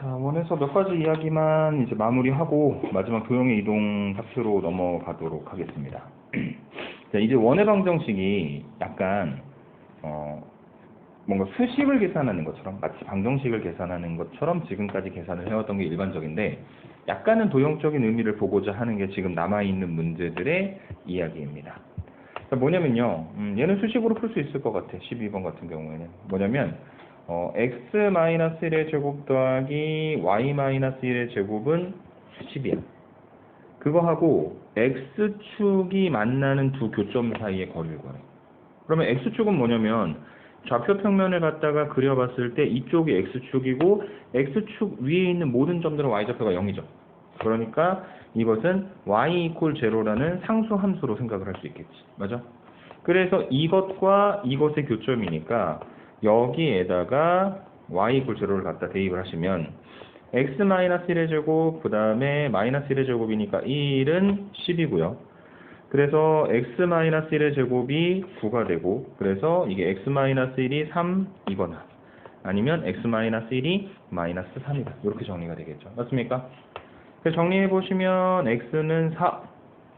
자, 원에서 몇 가지 이야기만 이제 마무리하고 마지막 도형의 이동 파트로 넘어가도록 하겠습니다. 자, 이제 원의 방정식이 약간 뭔가 수식을 계산하는 것처럼, 마치 방정식을 계산하는 것처럼 지금까지 계산을 해왔던 게 일반적인데, 약간은 도형적인 의미를 보고자 하는 게 지금 남아있는 문제들의 이야기입니다. 자, 뭐냐면요, 얘는 수식으로 풀 수 있을 것 같아. 12번 같은 경우에는 뭐냐면 x-1의 제곱 더하기 y-1의 제곱은 10이야. 그거 하고 x축이 만나는 두 교점 사이의 거리를 구하래. 그러면 x축은 뭐냐면 좌표 평면을 갖다가 그려봤을 때 이쪽이 x축이고 x축 위에 있는 모든 점들은 y좌표가 0이죠. 그러니까 이것은 y = 0라는 상수 함수로 생각을 할 수 있겠지. 맞아? 그래서 이것과 이것의 교점이니까 여기에다가 y = 0를 갖다 대입을 하시면 x-1의 제곱 그 다음에 -1의 제곱이니까 1은 10이고요. 그래서 x-1의 제곱이 9가 되고, 그래서 이게 x-1이 3이거나 아니면 x-1이 -3이다. 이렇게 정리가 되겠죠. 맞습니까? 그래서 정리해 보시면 x는 4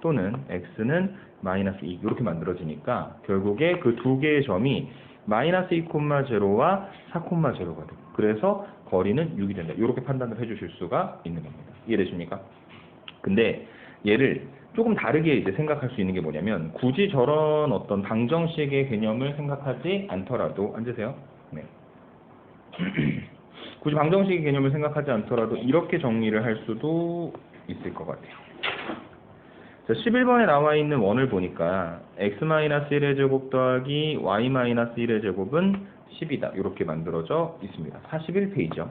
또는 x는 -2 이렇게 만들어지니까 결국에 그 두 개의 점이 -2,0와 4,0가 되고, 그래서 거리는 6이 된다. 이렇게 판단을 해주실 수가 있는 겁니다. 이해되십니까? 근데 얘를 조금 다르게 이제 생각할 수 있는 게 뭐냐면, 굳이 저런 어떤 방정식의 개념을 생각하지 않더라도, 앉으세요. 네. 굳이 방정식의 개념을 생각하지 않더라도 이렇게 정리를 할 수도 있을 것 같아요. 자, 11번에 나와 있는 원을 보니까 x-1의 제곱 더하기 y-1의 제곱은 10이다. 이렇게 만들어져 있습니다. 41페이지요.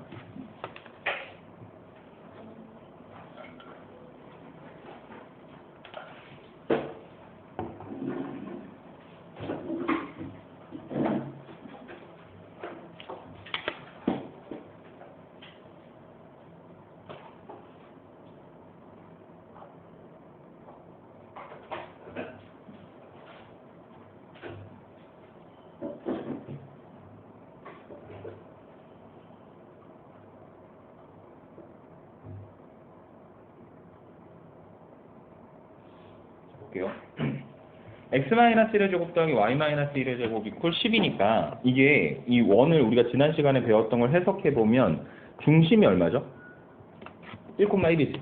볼게요. x-1의 제곱 더하기 y-1의 제곱 이퀄 10이니까 이게 이 원을 우리가 지난 시간에 배웠던 걸 해석해보면 중심이 얼마죠? 1,1이지.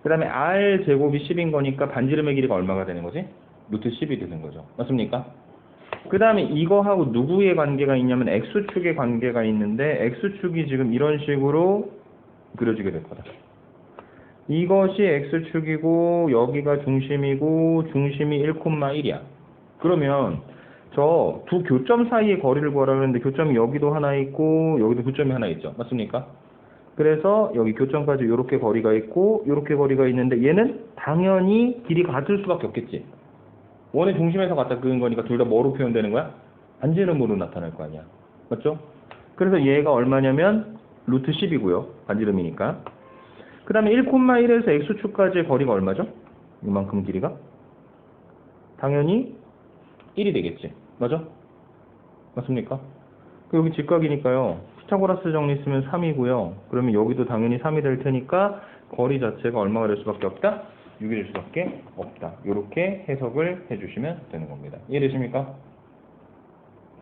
그 다음에 r 제곱이 10인 거니까 반지름의 길이가 얼마가 되는 거지? 루트 10이 되는 거죠. 맞습니까? 그 다음에 이거하고 누구의 관계가 있냐면 x축의 관계가 있는데, x축이 지금 이런 식으로 그려지게 될 거다. 이것이 x축이고 여기가 중심이고 중심이 1,1이야. 그러면 저 두 교점 사이의 거리를 구하라 그랬는데 교점이 여기도 하나 있고 여기도 교점이 하나 있죠. 맞습니까? 그래서 여기 교점까지 이렇게 거리가 있고 이렇게 거리가 있는데 얘는 당연히 길이가 같을 수밖에 없겠지. 원의 중심에서 갖다 그은 거니까 둘 다 뭐로 표현되는 거야? 반지름으로 나타날 거 아니야. 맞죠? 그래서 얘가 얼마냐면 루트 10이고요. 반지름이니까. 그 다음에 1,1에서 x축까지의 거리가 얼마죠? 이만큼 길이가? 당연히 1이 되겠지. 맞아? 맞습니까? 여기 직각이니까요. 피타고라스 정리 쓰면 3이고요. 그러면 여기도 당연히 3이 될 테니까 거리 자체가 얼마가 될 수밖에 없다? 6이 될 수밖에 없다. 이렇게 해석을 해주시면 되는 겁니다. 이해되십니까?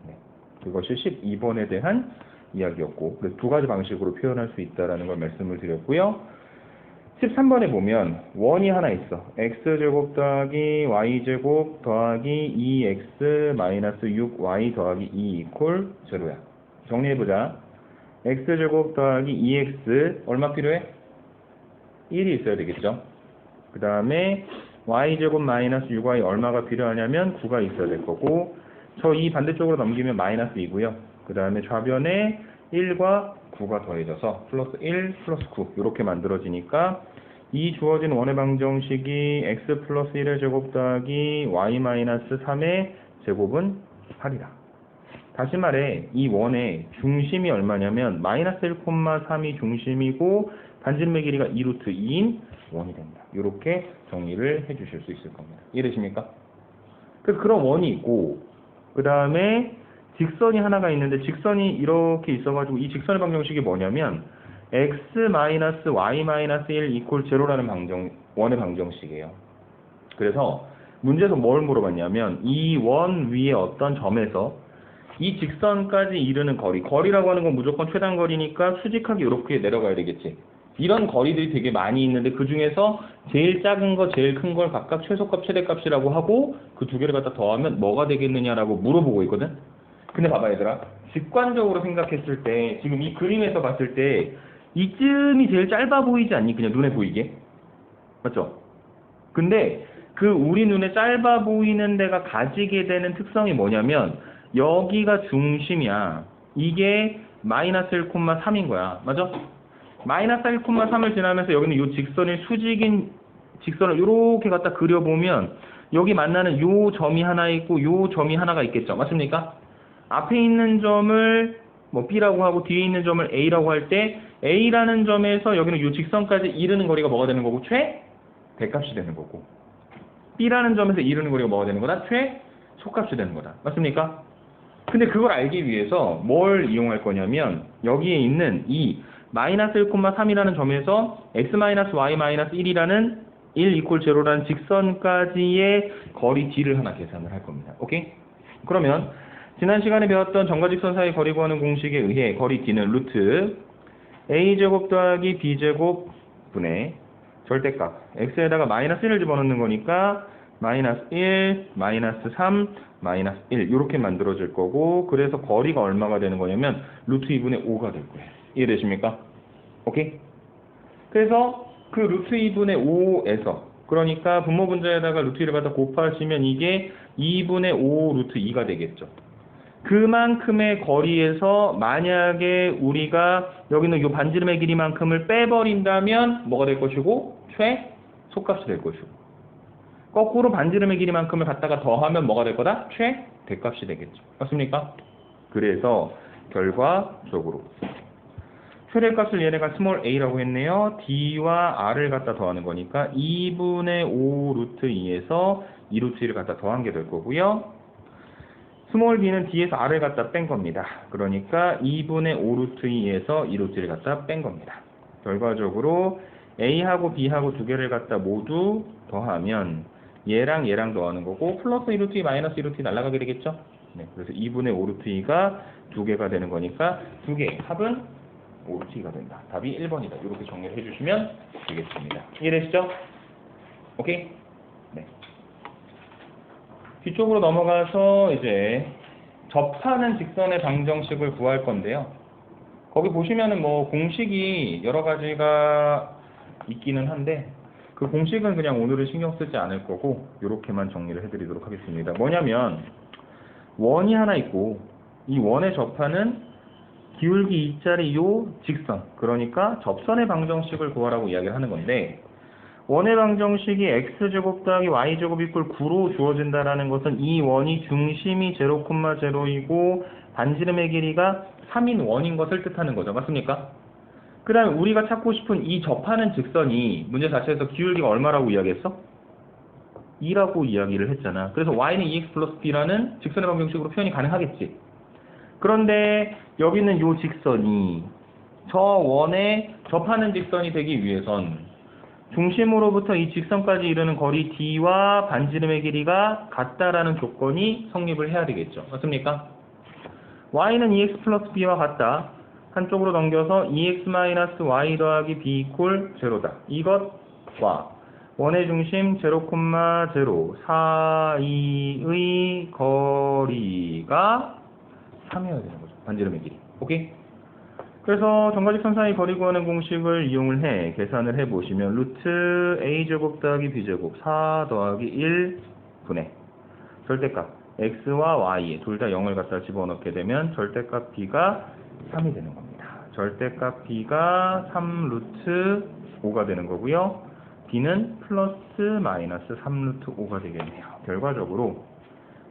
네. 그것이 12번에 대한 이야기였고, 그래서 두 가지 방식으로 표현할 수 있다는 걸 말씀을 드렸고요. 13번에 보면 원이 하나 있어. x제곱 더하기 y제곱 더하기 2x-6y 더하기 2 이퀄 0야. 정리해보자. x제곱 더하기 2x 얼마 필요해? 1이 있어야 되겠죠. 그 다음에 y제곱 마이너스 6y 얼마가 필요하냐면 9가 있어야 될 거고, 저 이 반대쪽으로 넘기면 마이너스 2고요. 그 다음에 좌변에 1과 9가 더해져서 플러스 1 플러스 9 이렇게 만들어지니까 이 주어진 원의 방정식이 x 플러스 1의 제곱 더하기 y 마이너스 3의 제곱은 8이다. 다시 말해 이 원의 중심이 얼마냐면 마이너스 1,3이 중심이고 반지름의 길이가 2루트 2인 원이 된다. 이렇게 정리를 해주실 수 있을 겁니다. 이해되십니까? 그런 원이 있고, 그 다음에 직선이 하나가 있는데 직선이 이렇게 있어가지고 이 직선의 방정식이 뭐냐면 x-y-1 이퀄 제로라는 원의 방정식이에요. 그래서 문제에서 뭘 물어봤냐면 이 원 위에 어떤 점에서 이 직선까지 이르는 거리라고 하는 건 무조건 최단거리니까 수직하게 이렇게 내려가야 되겠지. 이런 거리들이 되게 많이 있는데 그 중에서 제일 작은 거, 제일 큰 걸 각각 최소값, 최대값이라고 하고 그 두 개를 갖다 더하면 뭐가 되겠느냐라고 물어보고 있거든. 근데 봐봐 얘들아. 직관적으로 생각했을 때 지금 이 그림에서 봤을 때 이쯤이 제일 짧아 보이지 않니? 그냥 눈에 보이게. 맞죠? 근데 그 우리 눈에 짧아 보이는 데가 가지게 되는 특성이 뭐냐면 여기가 중심이야. 이게 마이너스 1,3인 거야. 맞아? 마이너스 1,3을 지나면서 여기는 이 직선의 수직인 직선을 이렇게 갖다 그려보면 여기 만나는 요 점이 하나 있고 요 점이 하나가 있겠죠. 맞습니까? 앞에 있는 점을 뭐 B라고 하고 뒤에 있는 점을 A라고 할 때 A라는 점에서 여기는 요 직선까지 이르는 거리가 뭐가 되는 거고 최대값이 되는 거고 B라는 점에서 이르는 거리가 뭐가 되는 거다? 최소값이 되는 거다. 맞습니까? 근데 그걸 알기 위해서 뭘 이용할 거냐면 여기에 있는 이 마이너스 1,3이라는 점에서 x-y-1이라는 1 이퀄 제로라는 직선까지의 거리 d를 하나 계산을 할 겁니다. 오케이? 그러면 지난 시간에 배웠던 점과 직선 사이 거리 구하는 공식에 의해 거리 d는 루트 a제곱 더하기 b제곱 분의 절대값 x에다가 마이너스 1을 집어넣는 거니까 마이너스 1, 마이너스 3, 마이너스 1 이렇게 만들어질 거고 그래서 거리가 얼마가 되는 거냐면 루트 2분의 5가 될 거예요. 이해되십니까? 오케이? 그래서 그 루트 2분의 5에서 그러니까 분모 분자에다가 루트 2를 갖다 곱하시면 이게 2분의 5 루트 2가 되겠죠. 그만큼의 거리에서 만약에 우리가 여기는 이 반지름의 길이만큼을 빼버린다면 뭐가 될 것이고 최소값이 될 것이고 거꾸로 반지름의 길이만큼을 갖다가 더하면 뭐가 될 거다? 최대값이 되겠죠. 맞습니까? 그래서 결과적으로 최대값을 얘네가 스몰 a라고 했네요. d와 r을 갖다 더하는 거니까 2분의 5 루트 2에서 2 루트 2를 갖다 더한 게 될 거고요. 스몰 b는 d에서 r을 갖다 뺀 겁니다. 그러니까 2분의 5 루트 2에서 2 루트 1을 갖다 뺀 겁니다. 결과적으로 a하고 b하고 두 개를 갖다 모두 더하면 얘랑 얘랑 더하는 거고 플러스 2 루트 2 마이너스 2 루트 2 날아가게 되겠죠? 네, 그래서 2분의 5 루트 2가 두 개가 되는 거니까 두 개 합은 5 루트 2가 된다. 답이 1번이다. 이렇게 정리를 해주시면 되겠습니다. 이해되시죠? 오케이? 네. 뒤쪽으로 넘어가서 이제 접하는 직선의 방정식을 구할 건데요. 거기 보시면은 뭐 공식이 여러 가지가 있기는 한데 그 공식은 그냥 오늘은 신경 쓰지 않을 거고 이렇게만 정리를 해드리도록 하겠습니다. 뭐냐면 원이 하나 있고 이 원에 접하는 기울기 2짜리 요 직선 그러니까 접선의 방정식을 구하라고 이야기를 하는 건데 원의 방정식이 x제곱 더하기 y제곱 이퀄 9로 주어진다라는 것은 이 원이 중심이 0,0이고 반지름의 길이가 3인 원인 것을 뜻하는 거죠. 맞습니까? 그 다음에 우리가 찾고 싶은 이 접하는 직선이 문제 자체에서 기울기가 얼마라고 이야기했어? 2라고 이야기를 했잖아. 그래서 y는 2x 플러스 b라는 직선의 방정식으로 표현이 가능하겠지. 그런데 여기는 이 직선이 저 원에 접하는 직선이 되기 위해선 중심으로부터 이 직선까지 이르는 거리 d와 반지름의 길이가 같다라는 조건이 성립을 해야 되겠죠. 맞습니까? y는 2x 플러스 b와 같다. 한쪽으로 넘겨서 2x-y 더하기 b 이퀄 0다. 이것과 원의 중심 0,0 사이의 거리가 3이어야 되는 거죠. 반지름의 길이. 오케이? 그래서 점과직선 사이 거리 구하는 공식을 이용을 해 계산을 해보시면 루트 a제곱 더하기 b제곱 4 더하기 1 분의 절대값 x와 y 둘 다 0을 갖다 집어넣게 되면 절대값 b가 3이 되는 겁니다. 절대값 b가 3 루트 5가 되는 거고요. b는 플러스 마이너스 3 루트 5가 되겠네요. 결과적으로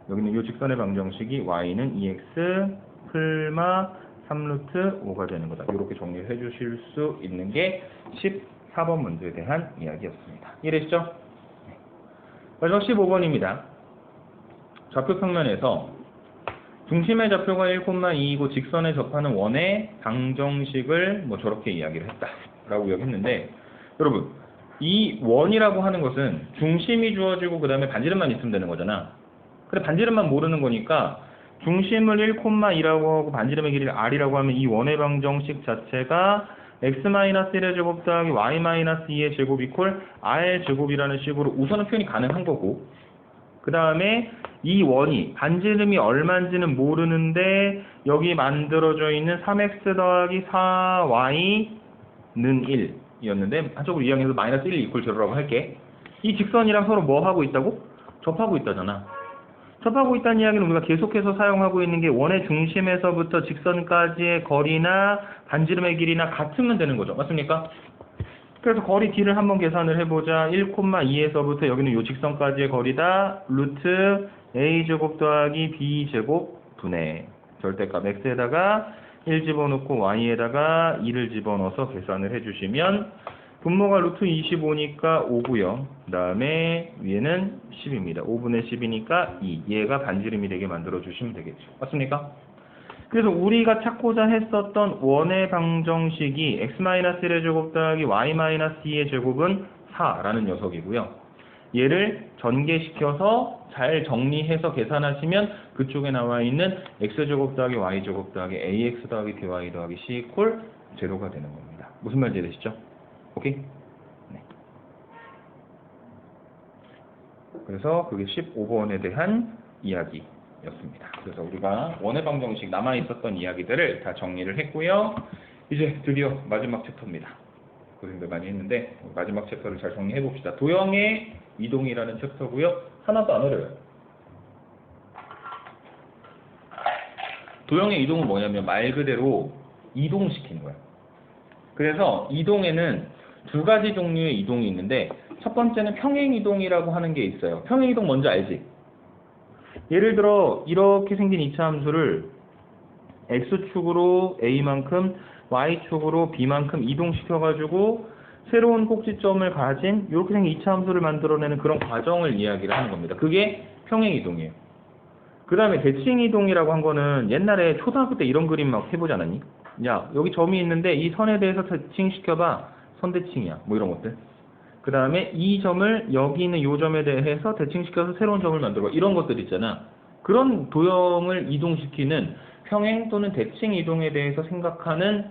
여기는 이 직선의 방정식이 y는 2x 풀마 3루트 5가 되는 거다. 이렇게 정리를 해주실 수 있는 게 14번 문제에 대한 이야기였습니다. 이해되시죠? 네. 마지막 15번입니다. 좌표 평면에서 중심의 좌표가 1,2이고 직선에 접하는 원의 방정식을 뭐 저렇게 이야기를 했다라고 이야기했는데, 여러분 이 원이라고 하는 것은 중심이 주어지고 그 다음에 반지름만 있으면 되는 거잖아. 그래, 반지름만 모르는 거니까 중심을 1,2라고 하고 반지름의 길이를 r이라고 하면 이 원의 방정식 자체가 x-1의 제곱 더하기 y-2의 제곱 이퀄 r 제곱이라는 식으로 우선은 표현이 가능한 거고, 그 다음에 이 원이 반지름이 얼마인지는 모르는데 여기 만들어져 있는 3x 더하기 4y는 1이었는데 한쪽으로 이항해서 마이너스 1 이퀄 제로라고 할게. 이 직선이랑 서로 뭐 하고 있다고? 접하고 있다잖아. 접하고 있다는 이야기는 우리가 계속해서 사용하고 있는 게 원의 중심에서부터 직선까지의 거리나 반지름의 길이나 같으면 되는 거죠. 맞습니까? 그래서 거리 d를 한번 계산을 해보자. 1,2에서부터 여기는 요 직선까지의 거리다. 루트 a제곱 더하기 b제곱 분의 절대값 x에다가 1 집어넣고 y에다가 2를 집어넣어서 계산을 해주시면 분모가 루트 25니까 5고요. 그 다음에 위에는 10입니다. 5분의 10이니까 2. 얘가 반지름이 되게 만들어주시면 되겠죠. 맞습니까? 그래서 우리가 찾고자 했었던 원의 방정식이 x-1의 제곱 더하기 y-2의 제곱은 4라는 녀석이고요. 얘를 전개시켜서 잘 정리해서 계산하시면 그쪽에 나와 있는 x제곱 더하기 y제곱 더하기 ax 더하기 by 더하기 c 이퀄 제로가 되는 겁니다. 무슨 말인지 이해되시죠? 오케이? 네. 그래서 그게 15번에 대한 이야기였습니다. 그래서 우리가 원의 방정식 남아있었던 이야기들을 다 정리를 했고요. 이제 드디어 마지막 챕터입니다. 고생들 많이 했는데 마지막 챕터를 잘 정리해 봅시다. 도형의 이동이라는 챕터고요. 하나도 안 어려워요. 도형의 이동은 뭐냐면 말 그대로 이동시키는 거예요. 그래서 이동에는 두 가지 종류의 이동이 있는데 첫 번째는 평행이동이라고 하는 게 있어요. 평행이동 뭔지 알지? 예를 들어 이렇게 생긴 이차함수를 x축으로 a만큼 y축으로 b만큼 이동시켜가지고 새로운 꼭지점을 가진 이렇게 생긴 이차함수를 만들어내는 그런 과정을 이야기를 하는 겁니다. 그게 평행이동이에요. 그 다음에 대칭이동이라고 한 거는 옛날에 초등학교 때 이런 그림 막 해보지 않았니? 야, 여기 점이 있는데 이 선에 대해서 대칭시켜봐. 선대칭이야. 뭐 이런 것들. 그 다음에 이 점을 여기 있는 이 점에 대해서 대칭시켜서 새로운 점을 만들어. 이런 것들 있잖아. 그런 도형을 이동시키는 평행 또는 대칭 이동에 대해서 생각하는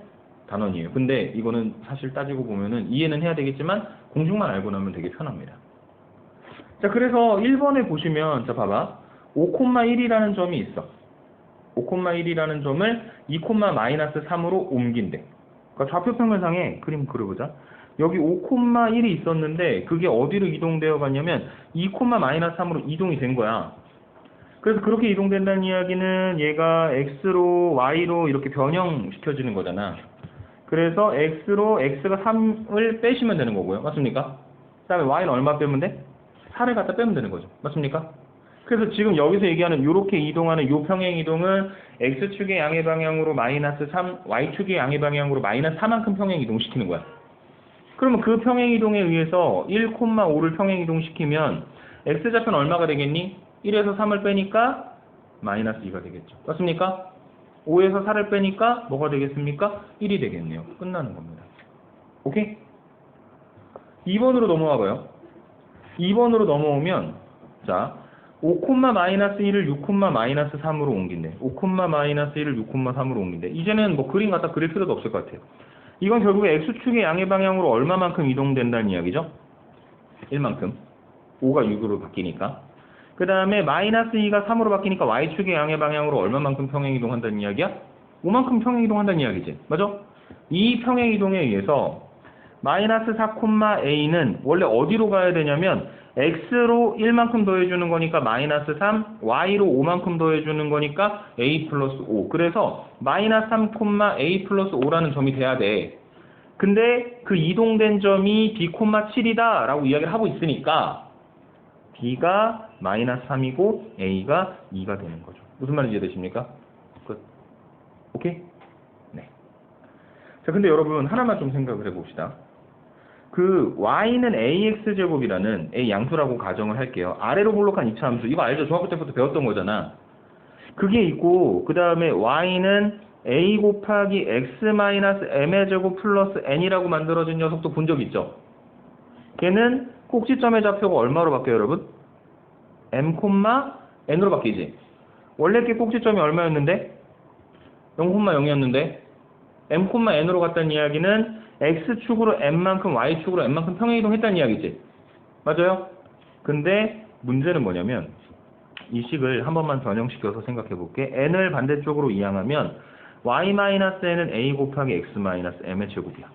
단원이에요. 근데 이거는 사실 따지고 보면은 이해는 해야 되겠지만 공식만 알고 나면 되게 편합니다. 자, 그래서 1번에 보시면 자 봐봐. 5,1이라는 점이 있어. 5,1이라는 점을 2,-3으로 옮긴대. 그러니까 좌표평면상에 그림 그려보자. 여기 5,1이 있었는데 그게 어디로 이동되어 갔냐면 2,-3으로 이동이 된 거야. 그래서 그렇게 이동된다는 이야기는 얘가 x로 y로 이렇게 변형시켜지는 거잖아. 그래서 x로 x가 3을 빼시면 되는 거고요. 맞습니까? 그 다음에 y는 얼마 빼면 돼? 4를 갖다 빼면 되는 거죠. 맞습니까? 그래서 지금 여기서 얘기하는 이렇게 이동하는 요 평행 이동은 x축의 양의 방향으로 -3, y축의 양의 방향으로 -4만큼 평행 이동시키는 거야. 그러면 그 평행 이동에 의해서 1,5를 평행 이동시키면 x좌표는 얼마가 되겠니? 1에서 3을 빼니까 -2가 되겠죠. 맞습니까? 5에서 4를 빼니까 뭐가 되겠습니까? 1이 되겠네요. 끝나는 겁니다. 오케이? 2번으로 넘어와 봐요. 2번으로 넘어오면 자 5,-1을 6,-3으로 옮긴대. 5,-1을 6,3으로 옮긴대. 이제는 뭐 그림 갖다 그릴 필요도 없을 것 같아요. 이건 결국에 x축의 양의 방향으로 얼마만큼 이동된다는 이야기죠? 1만큼. 5가 6으로 바뀌니까. 그 다음에 -2가 3으로 바뀌니까 y축의 양의 방향으로 얼마만큼 평행 이동한다는 이야기야? 5만큼 평행 이동한다는 이야기지. 맞아? 이 평행 이동에 의해서 -4,a는 원래 어디로 가야 되냐면 x로 1만큼 더해주는 거니까 -3, y로 5만큼 더해주는 거니까 a 플러스 5. 그래서 -3, a 플러스 5라는 점이 돼야 돼. 근데 그 이동된 점이 b,7이다 라고 이야기를 하고 있으니까 b가 -3이고 a가 2가 되는 거죠. 무슨 말인지 이해되십니까? 끝. 오케이? 네. 자, 근데 여러분 하나만 좀 생각을 해봅시다. 그 y는 ax제곱이라는 a 양수라고 가정을 할게요. 아래로 볼록한 이차함수. 이거 알죠? 중학교 때부터 배웠던 거잖아. 그게 있고 그 다음에 y는 a 곱하기 x 마이너스 m의 제곱 플러스 n이라고 만들어진 녀석도 본 적 있죠? 걔는 꼭지점의 좌표가 얼마로 바뀌어요, 여러분? m, n으로 바뀌지. 원래 게 꼭지점이 얼마였는데? 0,0이었는데 m, n으로 갔다는 이야기는 x축으로 n만큼 y축으로 n만큼 평행이동했다는 이야기지. 맞아요? 근데 문제는 뭐냐면 이 식을 한 번만 변형시켜서 생각해 볼게. n을 반대쪽으로 이항하면 y-n은 a 곱하기 x-m의 제곱이야.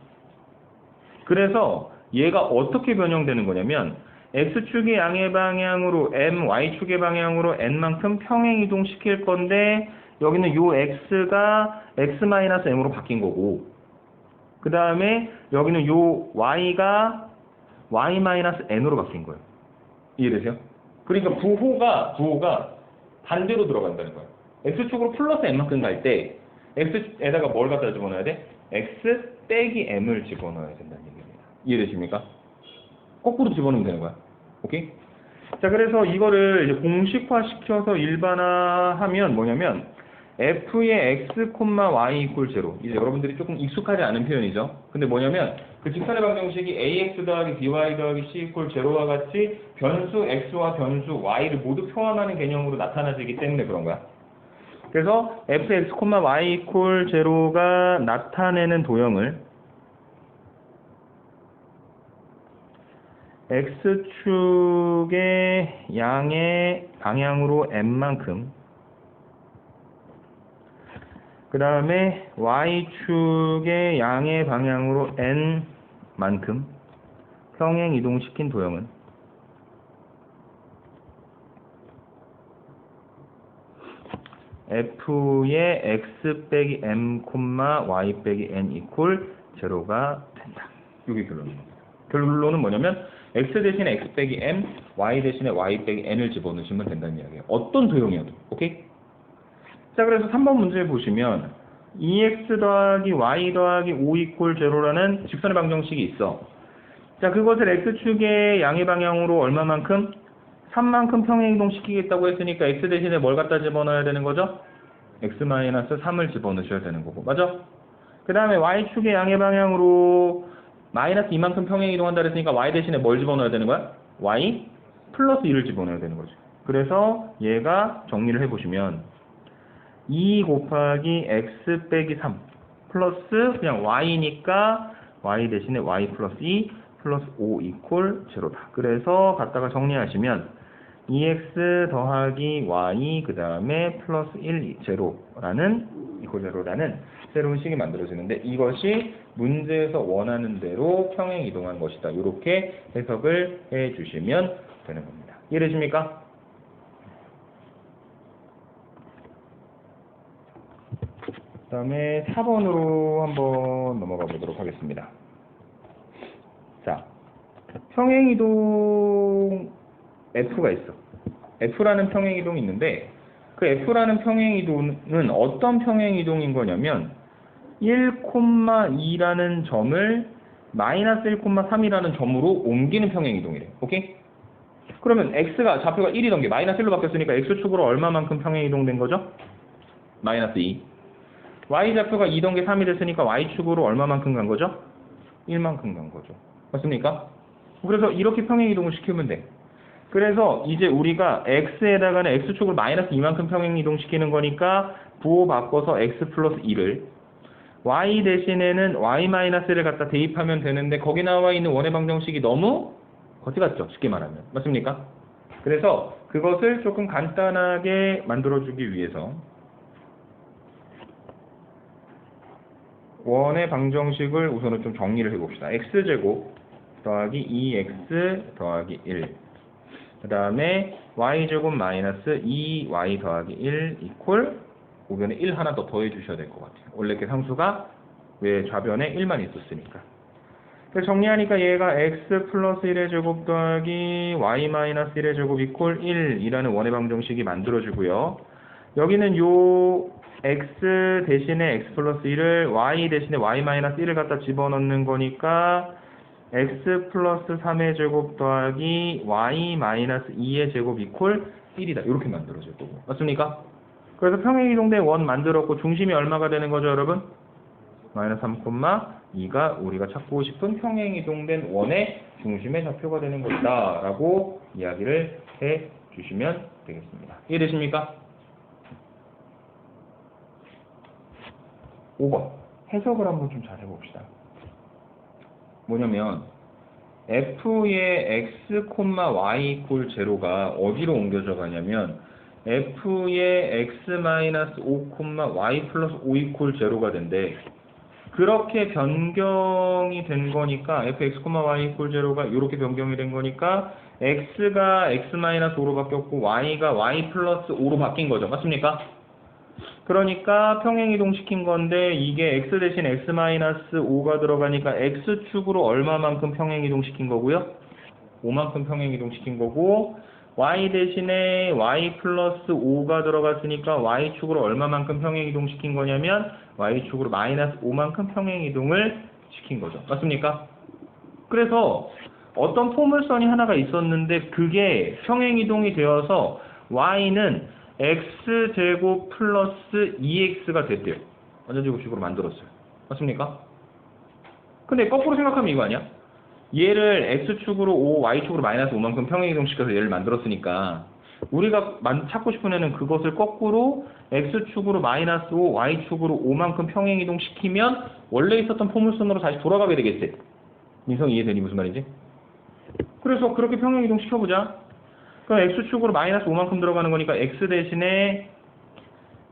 그래서 얘가 어떻게 변형되는 거냐면 x축의 양의 방향으로 m, y축의 방향으로 n만큼 평행이동 시킬 건데 여기는 요 x가 x-m으로 바뀐 거고 그 다음에 여기는 요 y가 y-n으로 바뀐 거예요. 이해되세요? 그러니까 부호가 반대로 들어간다는 거예요. x축으로 플러스 n만큼 갈 때 x에다가 뭘 갖다 집어넣어야 돼? x 빼기 m을 집어넣어야 된다는 얘기입니다. 이해되십니까? 거꾸로 집어넣으면 되는 거야. 오케이? 자, 그래서 이거를 이제 공식화시켜서 일반화하면 뭐냐면 f의 x, y 이퀄 0. 이제 여러분들이 조금 익숙하지 않은 표현이죠. 근데 뭐냐면 그 직선의 방정식이 ax 더하기 by 더하기 c 이퀄 0와 같이 변수 x와 변수 y를 모두 포함하는 개념으로 나타나지기 때문에 그런 거야. 그래서 fx, y 이퀄 0가 나타내는 도형을 x축의 양의 방향으로 n만큼 그 다음에 y축의 양의 방향으로 n만큼 평행 이동시킨 도형은 f의 x 빼기 m, y 빼기 n 이퀄 0가 된다. 이게 결론입니다. 결론은 뭐냐면 x 대신에 x 빼기 m, y 대신에 y 빼기 n을 집어넣으시면 된다는 이야기예요. 어떤 도형이어도. 오케이? 자, 그래서 3번 문제 보시면 2x 더하기 y 더하기 5 이퀄 0라는 직선의 방정식이 있어. 자, 그것을 x축의 양의 방향으로 얼마만큼? 3만큼 평행이동시키겠다고 했으니까 x 대신에 뭘 갖다 집어넣어야 되는 거죠? x-3을 집어넣으셔야 되는 거고. 맞아? 그 다음에 y축의 양의 방향으로 마이너스 2만큼 평행이동한다 그랬으니까 y 대신에 뭘 집어넣어야 되는 거야? y 플러스 2를 집어넣어야 되는 거죠. 그래서 얘가 정리를 해보시면 2 곱하기 x 빼기 3 플러스 그냥 y니까 y 대신에 y 플러스 2 플러스 5 이퀄 0다. 그래서 갖다가 정리하시면 2x 더하기 y 그 다음에 플러스 1 0라는 이퀄 0라는 새로운 식이 만들어지는데 이것이 문제에서 원하는 대로 평행 이동한 것이다. 이렇게 해석을 해주시면 되는 겁니다. 이해되십니까? 그 다음에 4번으로 한번 넘어가 보도록 하겠습니다. 자, 평행이동 F가 있어. F라는 평행이동이 있는데 그 F라는 평행이동은 어떤 평행이동인 거냐면 1,2라는 점을 마이너스 1,3이라는 점으로 옮기는 평행이동이래. 오케이? 그러면 X가 좌표가 1이던 게 마이너스 1로 바뀌었으니까 X축으로 얼마만큼 평행이동된 거죠? 마이너스 2. Y좌표가 2던 게 3이 됐으니까 Y축으로 얼마만큼 간 거죠? 1만큼 간 거죠. 맞습니까? 그래서 이렇게 평행이동을 시키면 돼. 그래서 이제 우리가 X에다가는 X축을 마이너스 2만큼 평행이동시키는 거니까 부호 바꿔서 X 플러스 2를 Y 대신에는 Y-를 갖다 대입하면 되는데 거기 나와 있는 원의 방정식이 너무 거지 같죠? 쉽게 말하면. 맞습니까? 그래서 그것을 조금 간단하게 만들어주기 위해서 원의 방정식을 우선은 좀 정리를 해봅시다. x제곱 더하기 2x 더하기 1 그 다음에 y제곱 마이너스 2y 더하기 1 이퀄 우변에 1 하나 더 더해주셔야 될 것 같아요. 원래 이렇게 상수가 왜 좌변에 1만 있었으니까. 그래서 정리하니까 얘가 x 플러스 1의 제곱 더하기 y 마이너스 1의 제곱 이퀄 1이라는 원의 방정식이 만들어지고요. 여기는 요 x 대신에 x 플러스 1을 y 대신에 y 마이너스 1을 갖다 집어넣는 거니까 x 플러스 3의 제곱 더하기 y 마이너스 2의 제곱 이퀄 1이다. 이렇게 만들어질 거고. 맞습니까? 그래서 평행이동된 원 만들었고 중심이 얼마가 되는 거죠, 여러분? 마이너스 3,2가 우리가 찾고 싶은 평행이동된 원의 중심의 좌표가 되는 것이다 라고 이야기를 해 주시면 되겠습니다. 이해되십니까? 5번 해석을 한번 좀 잘 해봅시다. 뭐냐면 f의 x, y 이퀄 제로가 어디로 옮겨져 가냐면 f의 x-5, y 플러스 5 이퀄 제로가 된대. 그렇게 변경이 된 거니까 fx, y 이퀄 제로가 이렇게 변경이 된 거니까 x가 x-5로 바뀌었고 y가 y 플러스 5로 바뀐 거죠. 맞습니까? 그러니까 평행이동 시킨 건데 이게 x 대신 x-5가 들어가니까 x축으로 얼마만큼 평행이동 시킨 거고요? 5만큼 평행이동 시킨 거고 y 대신에 y 플러스 5가 들어갔으니까 y축으로 얼마만큼 평행이동 시킨 거냐면 y축으로 마이너스 5만큼 평행이동을 시킨 거죠. 맞습니까? 그래서 어떤 포물선이 하나가 있었는데 그게 평행이동이 되어서 y는 x제곱 플러스 2x가 됐대요. 완전제곱식으로 만들었어요. 맞습니까? 근데 거꾸로 생각하면 이거 아니야? 얘를 x축으로 5, y축으로 마이너스 5만큼 평행이동시켜서 얘를 만들었으니까 우리가 찾고 싶은 애는 그것을 거꾸로 x축으로 마이너스 5, y축으로 5만큼 평행이동시키면 원래 있었던 포물선으로 다시 돌아가게 되겠지? 민성 이해되니 무슨 말인지? 그래서 그렇게 평행이동 시켜보자. 그럼 x축으로 마이너스 5만큼 들어가는 거니까 x 대신에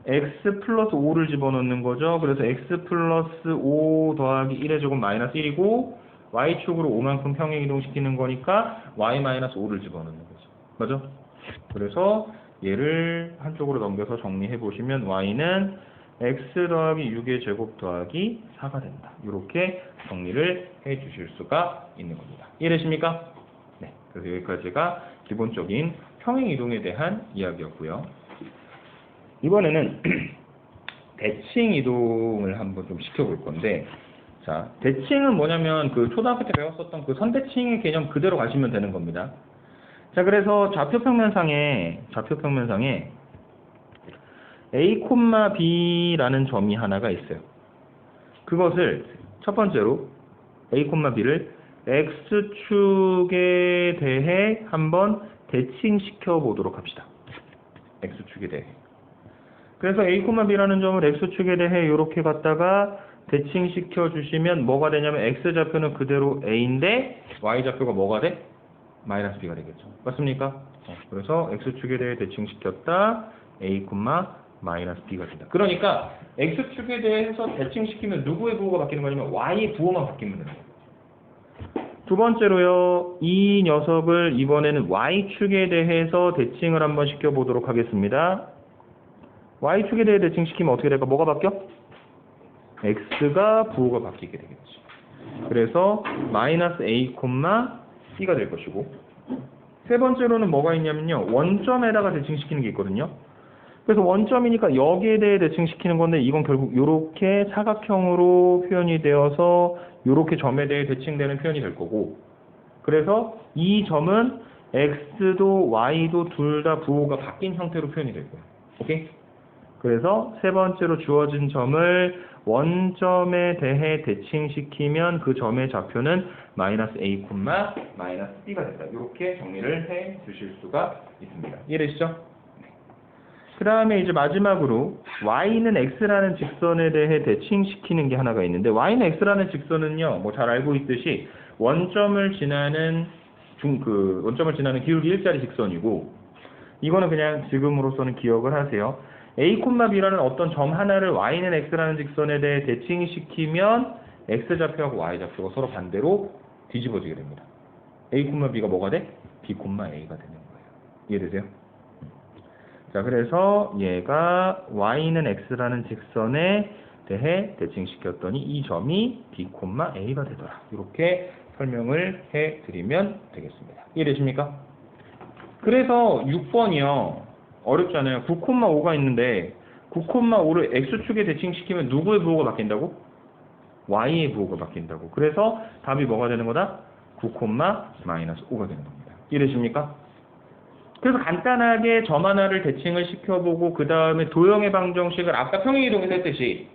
x 플러스 5를 집어넣는 거죠. 그래서 x 플러스 5 더하기 1의 제곱 마이너스 1이고 y축으로 5만큼 평행이동 시키는 거니까 y 마이너스 5를 집어넣는 거죠. 맞죠? 그래서 얘를 한쪽으로 넘겨서 정리해 보시면 y는 x 더하기 6의 제곱 더하기 4가 된다. 이렇게 정리를 해 주실 수가 있는 겁니다. 이해되십니까? 네. 그래서 여기까지가 기본적인 평행이동에 대한 이야기였고요. 이번에는 대칭 이동을 한번 좀 시켜볼 건데, 자, 대칭은 뭐냐면 그 초등학교 때 배웠었던 그 선대칭의 개념 그대로 가시면 되는 겁니다. 자, 그래서 좌표평면상에 A, B라는 점이 하나가 있어요. 그것을 첫 번째로 A, B를 X축에 대해 한번 대칭시켜 보도록 합시다. X축에 대해. 그래서 A, B라는 점을 X축에 대해 이렇게 갖다가 대칭시켜 주시면 뭐가 되냐면 X좌표는 그대로 A인데 Y좌표가 뭐가 돼? 마이너스 B가 되겠죠. 맞습니까? 그래서 X축에 대해 대칭시켰다. A, 마이너스 B가 된다. 그러니까 X축에 대해서 대칭시키면 누구의 부호가 바뀌는 거냐면 Y의 부호만 바뀌면 되는 거예요. 두 번째로요, 이 녀석을 이번에는 Y축에 대해서 대칭을 한번 시켜보도록 하겠습니다. Y축에 대해 대칭시키면 어떻게 될까? 뭐가 바뀌어? X가 부호가 바뀌게 되겠죠. 그래서 마이너스 A, C가 될 것이고, 세 번째로는 뭐가 있냐면요, 원점에다가 대칭시키는 게 있거든요. 그래서 원점이니까 여기에 대해 대칭시키는 건데 이건 결국 이렇게 사각형으로 표현이 되어서 이렇게 점에 대해 대칭되는 표현이 될 거고, 그래서 이 점은 X도 Y도 둘 다 부호가 바뀐 형태로 표현이 될 거예요. 오케이? 그래서 세 번째로 주어진 점을 원점에 대해 대칭시키면 그 점의 좌표는 마이너스 A, 마이너스 B가 된다. 이렇게 정리를 해 주실 수가 있습니다. 이해되시죠? 그 다음에 이제 마지막으로 y는 x라는 직선에 대해 대칭시키는 게 하나가 있는데, y는 x라는 직선은요, 뭐 잘 알고 있듯이 원점을 지나는 기울기 일자리 직선이고, 이거는 그냥 지금으로서는 기억을 하세요. A, B라는 어떤 점 하나를 y는 x라는 직선에 대해 대칭시키면 x좌표하고 y좌표가 서로 반대로 뒤집어지게 됩니다. A, B가 뭐가 돼? B, A가 되는 거예요. 이해되세요? 자, 그래서 얘가 y는 x라는 직선에 대해 대칭시켰더니 이 점이 B, A가 되더라. 이렇게 설명을 해드리면 되겠습니다. 이해되십니까? 그래서 6번이요. 어렵지 않아요. 9,5가 있는데 9,5를 x축에 대칭시키면 누구의 부호가 바뀐다고? y의 부호가 바뀐다고. 그래서 답이 뭐가 되는 거다? 9, 마이너스 5가 되는 겁니다. 이해되십니까? 그래서 간단하게 점 하나를 대칭을 시켜보고 그 다음에 도형의 방정식을 아까 평행이동에서 했듯이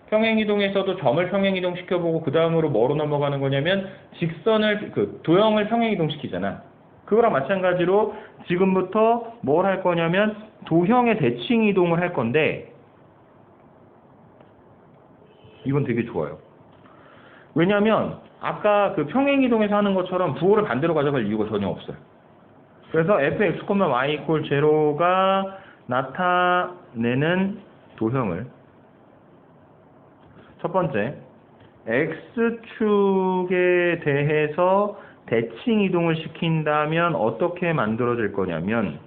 평행이동에서도 점을 평행이동 시켜보고 그 다음으로 뭐로 넘어가는 거냐면 직선을 도형을 평행이동 시키잖아. 그거랑 마찬가지로 지금부터 뭘 할 거냐면 도형의 대칭 이동을 할 건데 이건 되게 좋아요. 왜냐면 아까 그 평행이동에서 하는 것처럼 부호를 반대로 가져갈 이유가 전혀 없어요. 그래서 fx, y 이퀄 제로가 나타내는 도형을 첫 번째 x축에 대해서 대칭 이동을 시킨다면 어떻게 만들어질 거냐면